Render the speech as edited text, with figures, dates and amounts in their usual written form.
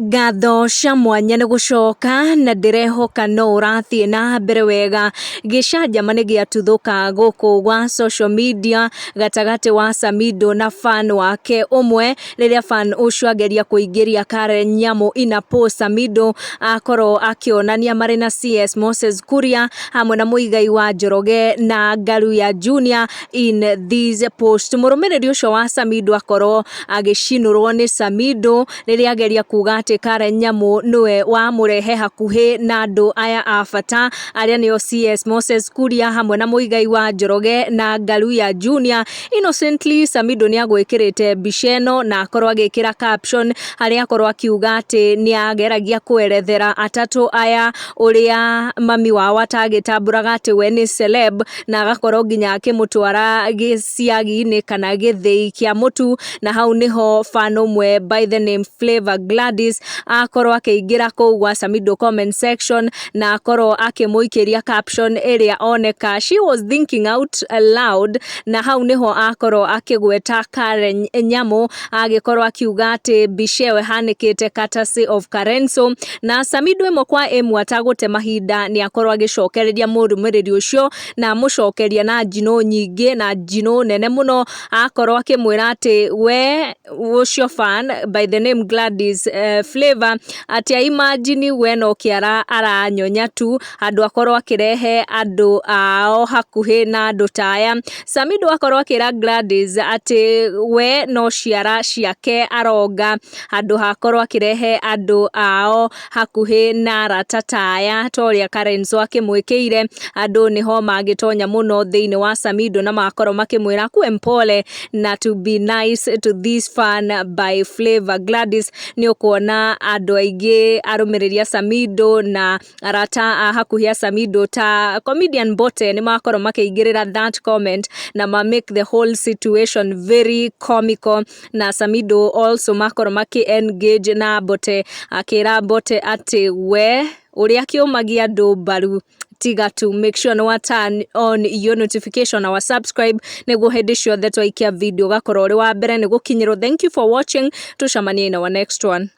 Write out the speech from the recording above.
Ngatho cia mwanya nĩ gũcoka na ndĩrehoka no ũrathiĩ na mbere wega. Gĩcanjama nĩ gĩatuthũka gũkũ gwa social media gatagatĩ wa Samido na fan wake ũmwe, rĩrĩa fan ũcio ageria kũingĩria Karen Nyamu ina post Samido akorwo akĩonania marĩ na CS Moses Kuria hamwe na mũigai wa Njoroge na Ngaru ya Junior in this post. Mũrũmĩrĩri ũcio wa Samido akorwo agĩcinũrwo nĩ Samido rĩrĩa ageria kuga Karen Nyamu nĩwe wamũrehe hakuhĩ na andũ aya a bata arĩa nĩo CS Moses Kuria hamwe na mũigai wa Njoroge na Ngaru ya Junior. Innocently Samido nĩ agwĩkĩrĩte mbica ĩno na akorwo agĩkĩra caption harĩa akorwo akiuga atĩ nĩ ageragia kwerethera atatũ aya ũrĩa mami wao atagĩtambũraga atĩ we nĩ celeb, na agakorwo nginya akĩmũtwara gĩciagi-inĩ kana gĩthĩi kĩa mũtu, na hau nĩho fan ũmwe by the name Flavor Gladys akorwo akĩingĩra kũu gwa Samido comment section na akorwo akĩmũikĩria caption ĩrĩa oneka she was thinking out loud, na hau nĩho akorwo akĩgweta Karen Nyamu agĩkorwo akiuga atĩ mbica ĩyo ĩhanĩkĩte courtesy of Karenso, na Samido ĩmwe kwa ĩmwe atagũte mahinda nĩ akorwo agĩcokereria mũrũmĩrĩri ũcio na mũcokeria na njino nyingĩ na njino nene mũno, akorwo akĩmwĩra atĩ we ũcio fan by the name Gladys Flavor atĩ imagine we no kĩara aranyonya tu, andũ akorwo akĩrehe andũ ao hakuhĩ na andũ taya. Samido akorwo akĩra Gladys atĩ we no ciara ciake aronga, andũ hakorwo akĩrehe andũ ao hakuhĩ na arata taya torĩa Karenzo akĩmwĩkĩire. Andũ nĩho magĩtonya mũno thĩinĩ wa Samido na makorwo makĩmwĩra kuwe mpole na to be nice to this fan by Flavor Gladys. Nĩ ũkuona andũ aingĩ arũmĩrĩria Samido na arata a hakuhĩ a Samido ta comedian Bote nĩ makorwo makĩingĩrĩra that comment na make the whole situation very comical, na Samido also makorwo engage na Bote akĩra Bote atĩ we ũrĩa kĩũmagia andũ mbaru tiga tu make sure no turn on your notification or subscribe nĩguo hĩndĩ ciothe twaikia video gakorwo ũrĩ wa mbere nĩ gũkinyĩrwo. Thank you for watching, tucemanie in our next one.